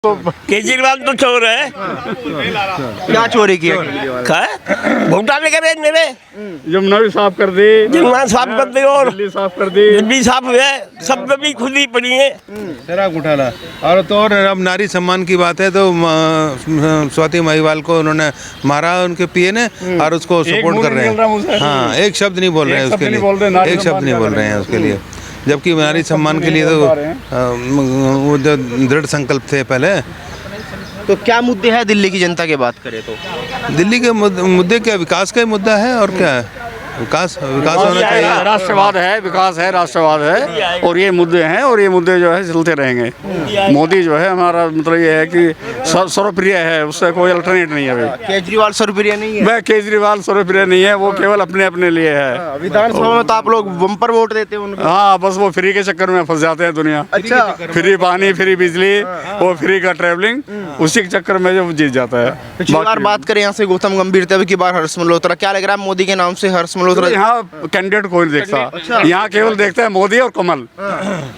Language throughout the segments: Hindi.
केजरीवाल तो चोर है। क्या चोरी किया केजरीवाल? वोट डालने के रेट मेरे यमुना भी साफ कर दी, जमुना साफ कर दी और दिल्ली साफ कर दी, दिल्ली साफ है, सब में भी खुद ही पड़ी है। शराब घोटाला और अब नारी सम्मान की बात है तो स्वाति महिवाल को उन्होंने मारा उनके पीए ने और उसको सपोर्ट कर रहे हैं। हाँ, एक शब्द नहीं बोल रहे हैं उसके लिए, एक शब्द नहीं बोल रहे हैं उसके लिए, जबकि नारी सम्मान के लिए तो वो जो दृढ़ संकल्प थे पहले। तो क्या मुद्दे हैं दिल्ली की जनता की बात करें तो? दिल्ली के मुद्दे क्या, विकास का ही मुद्दा है और क्या है, विकास होना चाहिए। राष्ट्रवाद है, विकास है, राष्ट्रवाद है और ये मुद्दे हैं और ये मुद्दे जो है चलते रहेंगे। मोदी जो है हमारा मतलब ये है कि सर्वप्रिय है, उससे कोई अल्टरनेट नहीं है। अभी केजरीवाल सर्वप्रिय नहीं है? वह केजरीवाल सर्वप्रिय नहीं है, वो केवल अपने अपने लिए है। विधानसभा में तो आप लोग बम्पर वोट देते हैं उनको। हाँ, बस वो फ्री के चक्कर में फंस जाते हैं दुनिया। अच्छा, फ्री पानी, फ्री बिजली, वो फ्री का ट्रैवलिंग, उसी के चक्कर में जो जीत जाता है। पिछली बार बात करें यहाँ से गौतम गंभीर थे, अब की बार हर्ष मल्होत्रा। क्या लग रहा है मोदी के नाम से हर्ष मल्होत्रा? यहाँ कैंडिडेट कोई नहीं देखता, यहाँ केवल देखता है मोदी और कमल,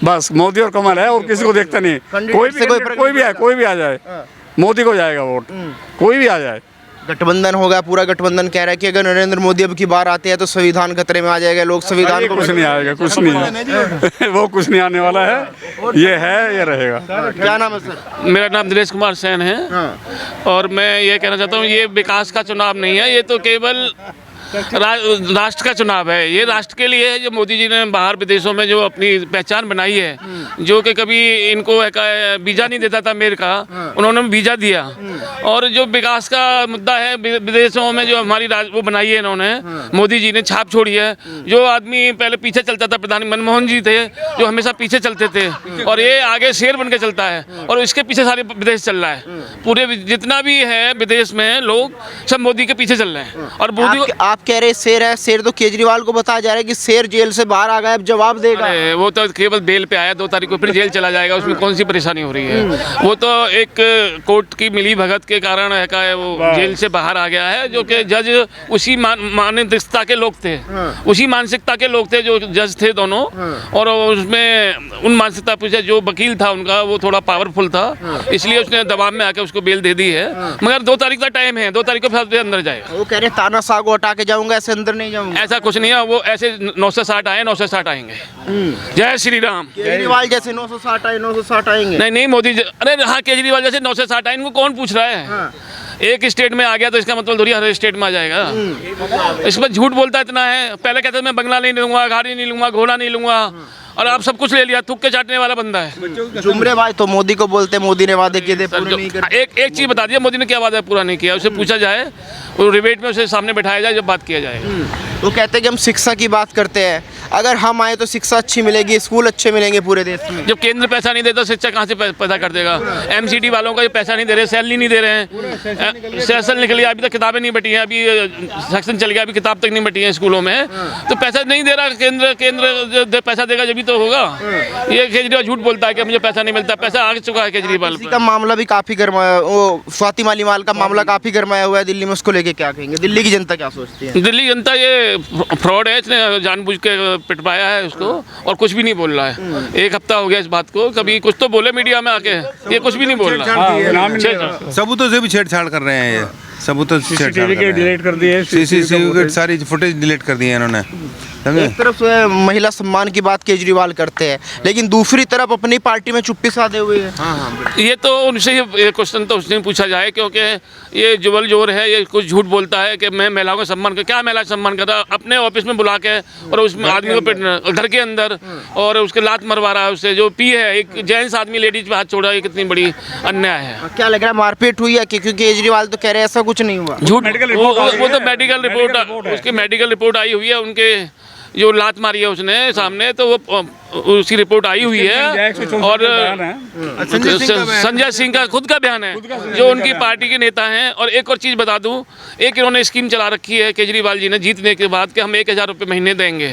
बस मोदी और कमल है और किसी को देखता नहीं। कोई भी आ जाए, मोदी को जाएगा वोट, कोई भी आ जाए। गठबंधन होगा, पूरा गठबंधन कह रहा है कि अगर नरेंद्र मोदी अब की बार आते हैं तो संविधान खतरे में आ जाएगा, लोग संविधान को कुछ नहीं आएगा, कुछ नहीं वो कुछ नहीं आने वाला है, ये रहेगा। क्या नाम है सर? मेरा नाम दिनेश कुमार सेन है। और मैं ये कहना चाहता हूँ, ये विकास का चुनाव नहीं है, ये तो केवल राष्ट्र का चुनाव है। ये राष्ट्र के लिए है, जो मोदी जी ने बाहर विदेशों में जो अपनी पहचान बनाई है, जो कि कभी इनको वीज़ा नहीं देता था अमेरिका, उन्होंने वीज़ा दिया। और जो विकास का मुद्दा है, विदेशों में जो हमारी वो बनाई है इन्होंने, मोदी जी ने छाप छोड़ी है। जो आदमी पहले पीछे चलता था, प्रधानमंत्री मनमोहन जी थे जो हमेशा पीछे चलते थे, और ये आगे शेर बन के चलता है और इसके पीछे सारे विदेश चल रहा है। पूरे जितना भी है विदेश में लोग सब मोदी के पीछे चल रहे हैं। और मोदी आप कह रहे शेर है, शेर तो केजरीवाल को बताया जा रहा है कि शेर जेल से बाहर आ गया, अब जवाब देगा। वो तो केवल बेल पे आया, 2 तारीख को फिर जेल चला जाएगा, उसमें कौन सी परेशानी हो रही है। वो तो एक कोर्ट की मिली भगत के कारण है वो जेल से बाहर आ गया है, जो कि जज उसी मानसिकता के लोग थे, उसी मानसिकता के लोग थे जो जज थे दोनों। और उसमें उन मानसिकता पूछे, जो वकील था उनका वो थोड़ा पावरफुल था, इसलिए उसने दबाव में आकर उसको बेल दे दी है। मगर 2 तारीख का टाइम है, 2 तारीख को फिर अंदर जाएगा। वो कह रहे तानाशाह को हटा के जाऊंगा, ऐसे अंदर नहीं जाऊंगा। ऐसा कुछ नहीं है, वो ऐसे 960 आए, 960 आएंगे। जय श्री राम। केजरीवाल जैसे 960 आए, 960 आएंगे। नहीं मोदी अरे हाँ, केजरीवाल जैसे 960 आए, इनको कौन पूछ रहा है। एक स्टेट में आ गया तो इसका मतलब थोड़ी हर स्टेट में आ जाएगा। इस पर झूठ बोलता इतना है। पहले कहते मैं बंगला नहीं लूंगा, गाड़ी नहीं लूंगा, घोड़ा नहीं लूंगा, और आप सब कुछ ले लिया। थूक के चाटने वाला बंदा है। जुमरे भाई तो मोदी को बोलते, मोदी ने वादे किए थे पूरे नहीं करे। एक चीज बता दिया, मोदी ने क्या वादा पूरा नहीं किया, उसे पूछा जाए, वो डिबेट में उसे सामने बैठाया जाए, जब बात किया जाएगा। वो कहते हैं कि हम शिक्षा की बात करते हैं, अगर हम आए तो शिक्षा अच्छी मिलेगी, स्कूल अच्छे मिलेंगे पूरे देश में। जब केंद्र पैसा नहीं देता, शिक्षा कहाँ से पैदा कर देगा। एमसीडी वालों का ये पैसा नहीं दे रहे, सैलरी नहीं दे रहे हैं, सेशन निकल गया, अभी तक किताबें नहीं बटी हैं, अभी सेक्शन चल गया, अभी किताब तक नहीं बटी है स्कूलों में। तो पैसा नहीं दे रहा केंद्र पैसा देगा जब तो होगा। ये केजरीवाल झूठ बोलता है कि मुझे पैसा नहीं मिलता, पैसा आ चुका है केजरीवाल का मामला भी काफी गरमाया, वो स्वाति मालीवाल का मामला काफी गरमाया हुआ है दिल्ली में, उसको लेके क्या कहेंगे? दिल्ली की जनता क्या सोचती है? दिल्ली जनता ये फ्रॉड है, इसने जानबूझ के पिटवाया है उसको, और कुछ भी नहीं बोल रहा है। 1 हफ्ता हो गया इस बात को, कभी कुछ तो बोले मीडिया में आके, ये कुछ भी नहीं बोल रहा। सबूतों से भी छेड़छाड़ कर रहे हैं, ये सबूतों से छेड़छाड़ डिलीट कर दिए, सीसीटीवी की सारी फुटेज डिलीट कर दी है इन्होंने। एक तरफ महिला सम्मान की बात केजरीवाल करते हैं, लेकिन दूसरी तरफ अपनी पार्टी में चुप्पी साधे हुए हैं। ये तो उनसे ये क्वेश्चन तो उसने पूछा जाए, क्योंकि ये जुबल जोर है, ये कुछ झूठ बोलता है कि मैं महिलाओं का सम्मान कर। क्या महिला सम्मान कर रहा है? अपने ऑफिस में बुला के और उस आदमी को घर के अंदर, और उसके लात मरवा रहा है उससे, जो पी है। एक जेंट्स आदमी लेडीज पे हाथ छोड़ा, ये कितनी बड़ी अन्याय है। क्या लग रहा है, मारपीट हुई है? क्योंकि केजरीवाल तो कह रहे हैं ऐसा कुछ नहीं हुआ। झूठ, वो तो मेडिकल रिपोर्ट, उसकी मेडिकल रिपोर्ट आई हुई है, उनके जो लात मारी है उसने सामने, तो वो उसकी रिपोर्ट आई हुई है। और संजय सिंह का खुद का बयान है, जो उनकी पार्टी के नेता हैं। और एक और चीज़ बता दूं, एक इन्होंने स्कीम चला रखी है केजरीवाल जी ने जीतने के बाद, कि हम 1000 रुपये महीने देंगे।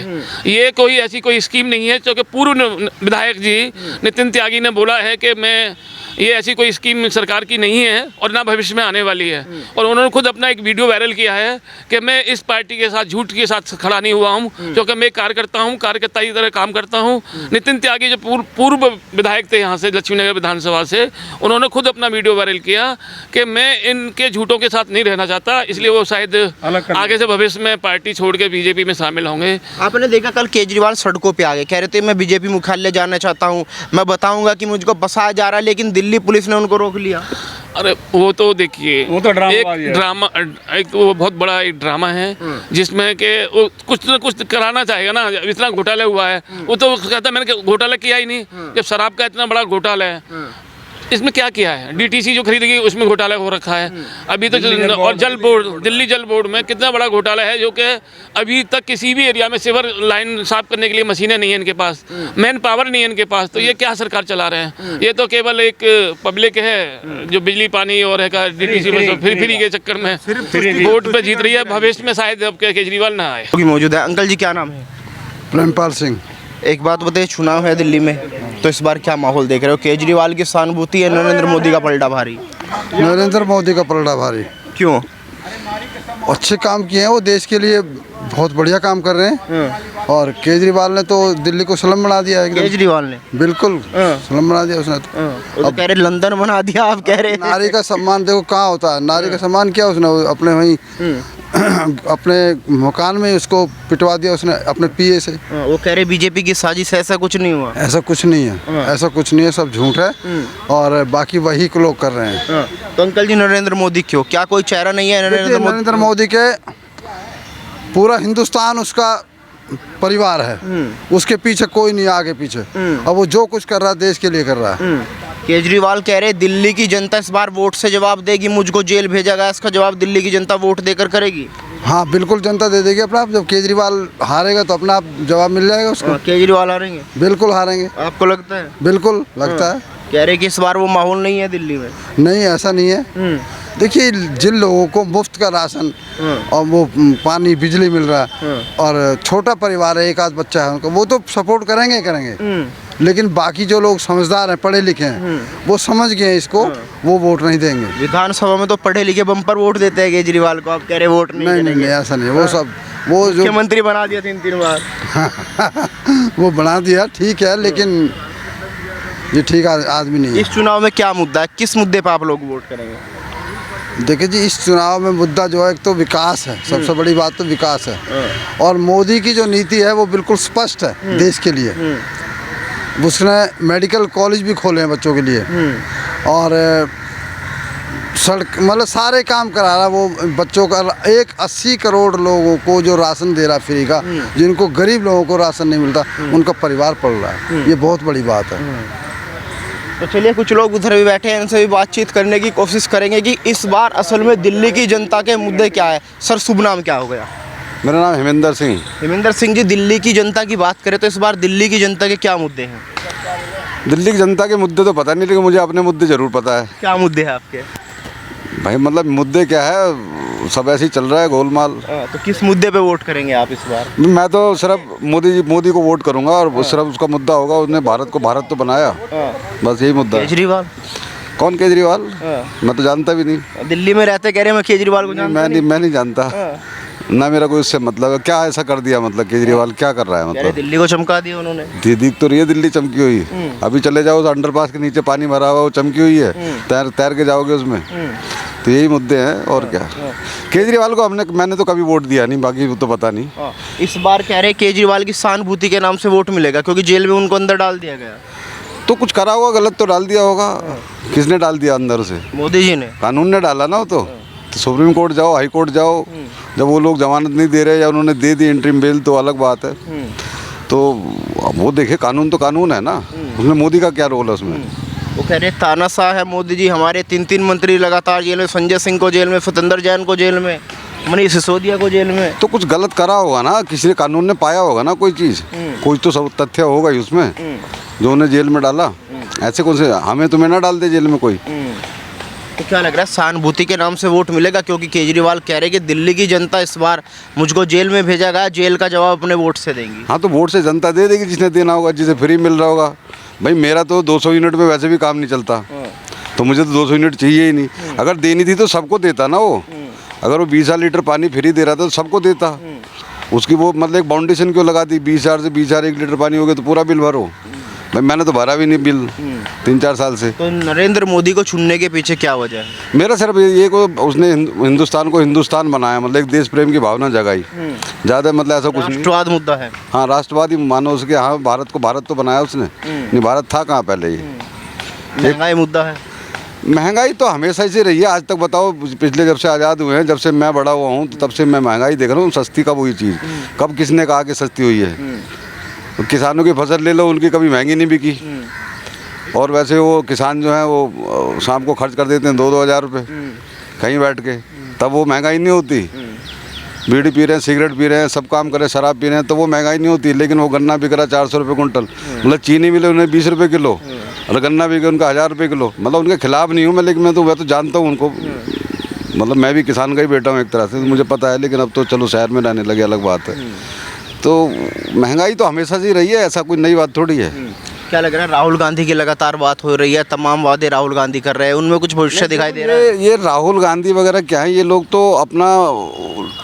ये कोई ऐसी कोई स्कीम नहीं है, क्योंकि पूर्व विधायक जी नितिन त्यागी ने बोला है कि मैं ये ऐसी कोई स्कीम सरकार की नहीं है और ना भविष्य में आने वाली है। और उन्होंने खुद अपना एक वीडियो वायरल किया है कि मैं इस पार्टी के साथ झूठ के साथ खड़ा नहीं हुआ हूँ, क्योंकि मैं एक कार्यकर्ता हूँ, कार्यकर्ता की तरह काम करता हूँ। नितिन त्यागी जो पूर्व विधायक थे यहाँ से लक्ष्मीनगर विधानसभा से, उन्होंने खुद अपना वीडियो वायरल किया कि मैं इनके झूठों के साथ नहीं रहना चाहता, इसलिए वो शायद आगे से भविष्य में पार्टी छोड़ के बीजेपी में शामिल होंगे। आपने देखा कल केजरीवाल सड़कों पे आ गए, कह रहे थे मैं बीजेपी मुख्यालय जाना चाहता हूँ, मैं बताऊंगा कि मुझको बसाया जा रहा है, लेकिन दिल्ली पुलिस ने उनको रोक लिया। अरे वो तो देखिए, वो तो ड्रामाबाजी है। एक तो वो बहुत बड़ा एक ड्रामा है जिसमें कि वो कुछ ना कुछ कराना चाहेगा ना। इतना घोटाला हुआ है, वो तो कहता मैंने घोटाला किया ही नहीं। जब शराब का इतना बड़ा घोटाला है, इसमें क्या किया है? डीटीसी जो खरीद गई उसमें घोटाला हो रखा है अभी तो। और जल बोर्ड, दिल्ली जल बोर्ड में कितना बड़ा घोटाला है, जो कि अभी तक किसी भी एरिया में सीवर लाइन साफ करने के लिए मशीनें नहीं है इनके पास, मैन पावर नहीं है इनके पास। तो ये क्या सरकार चला रहे हैं? ये तो केवल एक पब्लिक है जो बिजली पानी और है डीटीसी में फ्री के चक्कर में वोट पे जीत रही है। भविष्य में शायद अब केजरीवाल ना आए। मौजूद है। अंकल जी क्या नाम है? प्रेमपाल सिंह। एक बात बताइए, चुनाव है दिल्ली में, तो इस बार क्या माहौल देख रहे हो? केजरीवाल की सहानुभूति है, नरेंद्र मोदी का पलटा भारी? नरेंद्र मोदी का पलटा भारी। क्यों? अच्छे काम किए हैं, वो देश के लिए बहुत बढ़िया काम कर रहे हैं। और केजरीवाल ने तो दिल्ली को स्लम बना दिया है। केजरीवाल ने बिल्कुल स्लम बना दिया उसने तो। वो तो कह रहे लंदन बना दिया, आप कह रहे नारी का सम्मान देखो कहाँ होता है। नारी का सम्मान किया उसने अपने वहीं अपने मकान में उसको पिटवा दिया उसने अपने पीए से। वो कह रहे बीजेपी की साजिश है, ऐसा कुछ नहीं हुआ। ऐसा कुछ नहीं है, ऐसा कुछ नहीं है, सब झूठ है। और बाकी वही लोग कर रहे हैं। तो अंकल जी नरेंद्र मोदी क्यों? क्या कोई चेहरा नहीं है नरेंद्र मोदी के? पूरा हिंदुस्तान उसका परिवार है, उसके पीछे कोई नहीं, आगे पीछे। अब वो जो कुछ कर रहा है देश के लिए कर रहा है। केजरीवाल कह रहे दिल्ली की जनता इस बार वोट से जवाब देगी, मुझको जेल भेजा गया, इसका जवाब दिल्ली की जनता वोट देकर करेगी। हाँ बिल्कुल, जनता दे देगी अपना। जब केजरीवाल हारेगा तो अपना आप जवाब मिल जाएगा उसको। केजरीवाल हारेंगे? बिल्कुल हारेंगे। आपको लगता है? बिल्कुल लगता है। कह रहे कि इस बार वो माहौल नहीं है दिल्ली में। नहीं, ऐसा नहीं है। देखिए, जिन लोगों को मुफ्त का राशन और वो पानी बिजली मिल रहा है, और छोटा परिवार है, एक आध बच्चा है उनका, वो तो सपोर्ट करेंगे। लेकिन बाकी जो लोग समझदार हैं, पढ़े लिखे हैं, वो समझ गए हैं इसको, वो वोट नहीं देंगे। विधानसभा में तो पढ़े लिखे बम्पर वोट देते हैं केजरीवाल को, आप कह रहे वोट नहीं, ऐसा नहीं। वो सब वो जो मुख्यमंत्री बना दिया 3 बार वो बना दिया, ठीक है, लेकिन ये ठीक आदमी नहीं है। इस चुनाव में क्या मुद्दा है? किस मुद्दे पर आप लोग वोट करेंगे? देखिए जी, इस चुनाव में मुद्दा जो है, एक तो विकास है, सबसे बड़ी बात तो विकास है। और मोदी की जो नीति है वो बिल्कुल स्पष्ट है देश के लिए। उसने मेडिकल कॉलेज भी खोले हैं बच्चों के लिए, और सड़क मतलब सारे काम करा रहा है वो बच्चों का। 80 करोड़ लोगों को जो राशन दे रहा फ्री का, जिनको गरीब लोगों को राशन नहीं मिलता, उनका परिवार पल रहा है। ये बहुत बड़ी बात है। तो चलिए, कुछ लोग उधर भी बैठे हैं, इनसे भी बातचीत करने की कोशिश करेंगे कि इस बार असल में दिल्ली की जनता के मुद्दे क्या है। सर, शुभ नाम क्या हो गया? मेरा नाम हेमेंद्र सिंह। हेमेंद्र सिंह जी, दिल्ली की जनता की बात करें तो इस बार दिल्ली की जनता के क्या मुद्दे हैं? दिल्ली की जनता के मुद्दे तो पता नहीं, लेकिन मुझे अपने मुद्दे ज़रूर पता है। क्या मुद्दे हैं आपके? भाई मतलब मुद्दे क्या है, सब ऐसे ही चल रहा है गोलमाल। तो किस मुद्दे पे वोट करेंगे आप इस बार? मैं तो सिर्फ मोदी को वोट करूंगा, और सिर्फ उसका मुद्दा होगा, उसने भारत तो बनाया, बस यही मुद्दा है। केजरीवाल? कौन केजरीवाल? मैं तो जानता भी नहीं। दिल्ली में रहते कह रहे मैं केजरीवाल को जानता नहीं। मैं नहीं जानता ना, मेरा कोई उससे मतलब है। क्या ऐसा कर दिया मतलब केजरीवाल क्या कर रहा है? मतलब दिल्ली को चमका दिया उन्होंने। दिख तो रही है दिल्ली चमकी हुई। अभी चले जाओ, अंडरपास के नीचे पानी भरा हुआ, वो चमकी हुई है, तैर के जाओगे उसमें। तो यही मुद्दे हैं, और क्या। केजरीवाल को मैंने तो कभी वोट दिया नहीं, बाकी वो तो पता नहीं। इस बार कह रहे केजरीवाल की सहानुभूति के नाम से वोट मिलेगा, क्योंकि जेल में उनको अंदर डाल दिया गया। तो कुछ करा होगा, गलत तो डाल दिया होगा। किसने डाल दिया अंदर उसे? मोदी जी ने। कानून ने डाला ना। वो तो सुप्रीम कोर्ट जाओ, हाई कोर्ट जाओ, जब वो लोग जमानत नहीं दे रहे या उन्होंने दे दी इंटरिम बेल, तो अलग बात है। तो वो देखे, कानून तो कानून है ना, उसमें मोदी का क्या रोल है उसमें? वो कह रहे तानाशाह है मोदी जी, हमारे 3 मंत्री लगातार जेल में, संजय सिंह को जेल में, सत्येंद्र जैन को जेल में, मनीष सिसोदिया को जेल में। तो कुछ गलत करा होगा ना, किसी ने कानून ने पाया होगा ना कोई चीज़, कोई तो सब तथ्य होगा ही उसमें जो उन्हें जेल में डाला। ऐसे कौन से हमें तुम्हें ना डाल दे जेल में कोई। तो क्या लग रहा है, सहानुभूति के नाम से वोट मिलेगा? क्योंकि केजरीवाल कह रहे कि दिल्ली की जनता इस बार मुझको जेल में भेजा गया, जेल का जवाब अपने वोट से देंगी। हाँ, तो वोट से जनता दे देगी जिसने देना होगा, जिसे फ्री मिल रहा होगा। भाई मेरा तो 200 यूनिट में वैसे भी काम नहीं चलता, तो मुझे तो 200 यूनिट चाहिए ही नहीं। अगर देनी थी तो सबको देता ना वो। अगर वो 20,000 लीटर पानी फ्री दे रहा था तो सबको देता। उसकी वो मतलब एक बाउंडेशन क्यों लगा दी, 20,000 से 20,000 1 लीटर पानी हो गया तो पूरा बिल भरो। भाई मैंने तो भरा भी नहीं बिल 3-4 साल से। तो नरेंद्र मोदी को चुनने के पीछे क्या वजह है? मेरा सिर्फ ये को उसने हिंदुस्तान को हिंदुस्तान बनाया, मतलब एक देश प्रेम की भावना जगाई। ज़्यादा मतलब ऐसा कुछ नहीं। राष्ट्रवाद मुद्दा है। हाँ राष्ट्रवादी मानो उसके। हाँ भारत को भारत तो बनाया उसने, नहीं भारत था कहाँ पहले ही। महंगाई मुद्दा है। महंगाई तो हमेशा से रही है आज तक। बताओ पिछले जब से आज़ाद हुए हैं, जब से मैं बड़ा हुआ हूँ तो तब से मैं महंगाई देख रहा हूँ। सस्ती कब हुई चीज़, कब किसने कहा कि सस्ती हुई है? तो किसानों की फसल ले लो, उनकी कभी महंगी नहीं बिकी। और वैसे वो किसान जो है वो शाम को खर्च कर देते हैं 2-2 हज़ार रुपये कहीं बैठ के, तब वो महंगाई नहीं होती। बीड़ी पी रहे हैं, सिगरेट पी रहे हैं, सब काम कर रहे हैं, शराब पी रहे हैं, तो वो महंगाई नहीं होती। लेकिन वो गन्ना बिक रहा 400 रुपये कुंटल, मतलब चीनी मिले उन्हें 20 रुपये किलो, और गन्ना बिके उनका 1000 रुपये किलो। मतलब उनके खिलाफ नहीं हूँ मैं, लेकिन मैं तो जानता हूँ उनको। मतलब मैं भी किसान का ही बेटा हूँ एक तरह से, तो मुझे पता है। लेकिन अब तो चलो शहर में रहने लगे, अलग बात है। तो महंगाई तो हमेशा से रही है, ऐसा कोई नई बात थोड़ी है। क्या लग रहा है, राहुल गांधी की लगातार बात हो रही है, तमाम वादे राहुल गांधी कर रहे हैं, उनमें कुछ भविष्य दिखाई दे रहा है? ये राहुल गांधी वगैरह क्या है, ये लोग तो अपना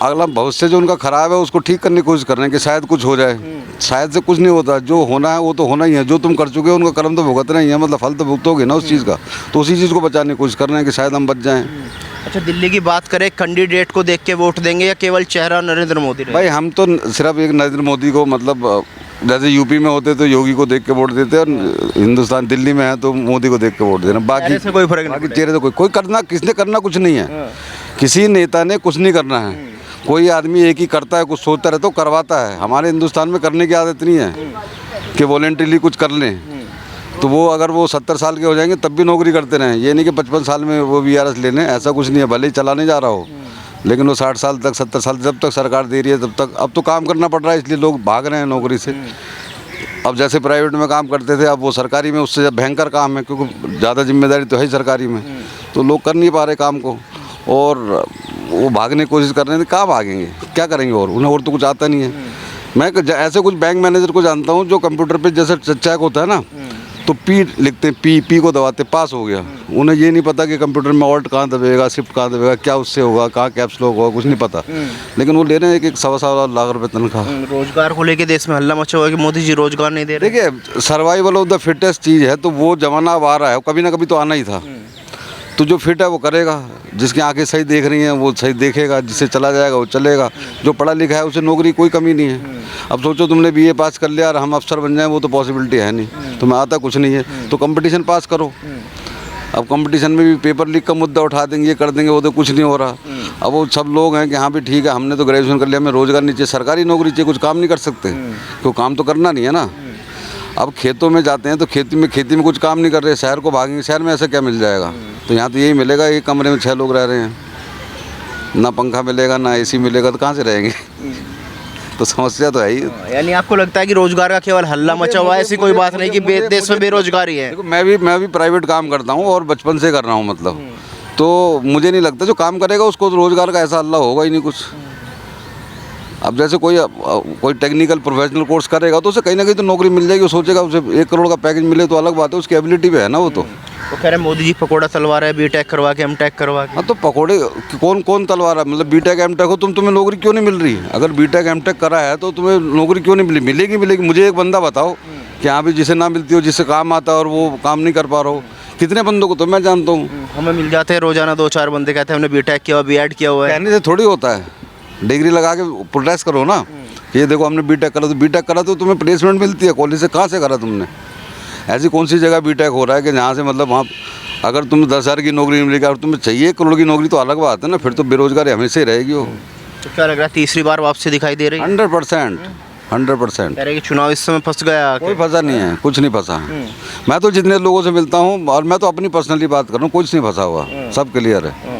अगला भविष्य जो उनका खराब है उसको ठीक करने की कोशिश कर रहे हैं कि शायद कुछ हो जाए। शायद से कुछ नहीं होता, जो होना है वो तो होना ही है। जो तुम कर चुके हो उनका कर्म तो भुगतना ही है, मतलब फल तो भुगतोगे ना उस चीज़ का। तो उसी चीज़ को बचाने की कोशिश कर रहे हैं कि शायद हम बच जाएं। अच्छा, दिल्ली की बात करें, कैंडिडेट को देख के वोट देंगे या केवल चेहरा नरेंद्र मोदी रहेगा? भाई हम तो सिर्फ एक नरेंद्र मोदी को, मतलब जैसे यूपी में होते तो योगी को देख के वोट देते, और हिंदुस्तान दिल्ली में है तो मोदी को देख के वोट देना। बाकी से कोई फर्क नहीं बाकी चेहरे तो कोई करना, किसने करना कुछ नहीं है। किसी नेता ने कुछ नहीं करना है। कोई आदमी एक ही करता है, कुछ सोचता रहता है, तो करवाता है। हमारे हिंदुस्तान में करने की आदत नहीं है कि वॉलंटरीली कुछ कर लें। तो वो अगर वो 70 साल के हो जाएंगे तब भी नौकरी करते रहें। ये नहीं कि 55 साल में वो VRS ले लें, ऐसा कुछ नहीं है। भले ही चलाने जा रहा हो, लेकिन वो 60 साल तक 70 साल जब तक सरकार दे रही है तब तक। अब तो काम करना पड़ रहा है, इसलिए लोग भाग रहे हैं नौकरी से। अब जैसे प्राइवेट में काम करते थे, अब वो सरकारी में उससे भयंकर काम है, क्योंकि ज़्यादा जिम्मेदारी तो है ही सरकारी में। तो लोग कर नहीं पा रहे काम को, और वो भागने की कोशिश कर रहे हैं। कहाँ भागेंगे, क्या करेंगे? और उन्हें और तो कुछ आता नहीं है। मैं ऐसे कुछ बैंक मैनेजर को जानता हूँ जो कंप्यूटर पे जैसे चेक होता है ना, तो पी लिखते हैं, पी को दबाते पास हो गया। उन्हें ये नहीं पता कि कंप्यूटर में ऑल्ट कहाँ दबेगा, शिफ्ट कहाँ दबेगा, क्या उससे होगा, कहाँ कैप्स लॉक होगा, कुछ नहीं पता। लेकिन वो ले रहे हैं एक 1.25 लाख रुपये तनख्वाह। रोजगार को लेके देश में हल्ला मचा हुआ है कि मोदी जी रोजगार नहीं दे रहे। देखिए, सर्वाइवल ऑफ द फिटेस्ट चीज़ है, तो वो जमाना अब आ रहा है, कभी ना कभी तो आना ही था। तो जो फिट है वो करेगा, जिसकी आंखें सही देख रही हैं वो सही देखेगा, जिससे चला जाएगा वो चलेगा। जो पढ़ा लिखा है उसे नौकरी कोई कमी नहीं है। अब सोचो तुमने BA पास कर लिया और हम अफसर बन जाएं, वो तो पॉसिबिलिटी है नहीं। तुम्हें आता कुछ नहीं है तो कंपटीशन पास करो। अब कंपटीशन में भी पेपर लीक का मुद्दा उठा देंगे, ये कर देंगे, वो तो कुछ नहीं हो रहा। अब वो सब लोग हैं कि हाँ भी ठीक है, हमने तो ग्रेजुएशन कर लिया, हमें रोज़गार नहीं चाहिए, सरकारी नौकरी चाहिए, कुछ काम नहीं कर सकते क्यों? काम तो करना नहीं है ना। अब खेतों में जाते हैं तो खेती में कुछ काम नहीं कर रहे, शहर को भागेंगे, शहर में ऐसा क्या मिल जाएगा? तो यहाँ तो यही मिलेगा, एक कमरे में 6 लोग रह रहे हैं, ना पंखा मिलेगा ना AC मिलेगा, तो कहाँ से रहेंगे? तो समस्या तो है ही। यानी आपको लगता है कि रोजगार का केवल हल्ला मचा हुआ है, ऐसी कोई बात नहीं कि देश में बेरोजगारी है? देखो, मैं भी प्राइवेट काम करता हूँ और बचपन से कर रहा हूँ, मतलब तो मुझे नहीं लगता जो काम करेगा उसको रोजगार का ऐसा हल्ला होगा ही नहीं कुछ। अब जैसे कोई टेक्निकल प्रोफेशनल कोर्स करेगा तो उसे कहीं ना कहीं तो नौकरी मिल जाएगी। वो सोचेगा उसे 1 करोड़ का पैकेज मिले तो अलग बात है, उसकी एबिलिटी पे है ना वो। तो कह रहे मोदी जी पकौड़ा तलवा रहे हैं, B.Tech करवा के M.Tech करवा के। हाँ, तो पकौड़े कौन तलवा रहा है? मतलब B.Tech M.Tech हो, तुम्हें नौकरी क्यों नहीं मिल रही? अगर B.Tech M.Tech करा है तो तुम्हें नौकरी क्यों नहीं मिलेगी? मुझे एक बंदा बताओ कि हाँ भी जिसे ना मिलती हो, जिससे काम आता है और वो काम नहीं कर पा रहा हो। कितने बंदों को तो मैं जानता हूँ। हमें मिल जाते हैं रोजाना 2-4 बंदे, कहते हैं हमने B.Tech किया हुआ, B.Ed किया हुआ है। कहने से थोड़ी होता है, डिग्री लगा के प्रोटेस्ट करो ना कि ये देखो हमने B.Tech करा। तो B.Tech करा तो तुम्हें प्लेसमेंट मिलती है कॉलेज से, कहाँ से करा तुमने? ऐसी कौन सी जगह B.Tech हो रहा है कि जहाँ से मतलब वहाँ अगर तुम 10,000 की नौकरी मिलेगी और तुम्हें चाहिए 1 करोड़ की नौकरी तो अलग बात है ना, फिर तो बेरोजगारी हमेशा ही रहेगी वो। तो क्या लग रहा है, तीसरी बार वापसी दिखाई दे रही है? 100%। कह रहे कि चुनाव इस समय फंस गया। कोई फंसा नहीं है, कुछ नहीं फंसा। मैं तो जितने लोगों से मिलता हूँ, और मैं तो अपनी पर्सनली बात कर रहा हूँ, कुछ नहीं फंसा हुआ, सब क्लियर है।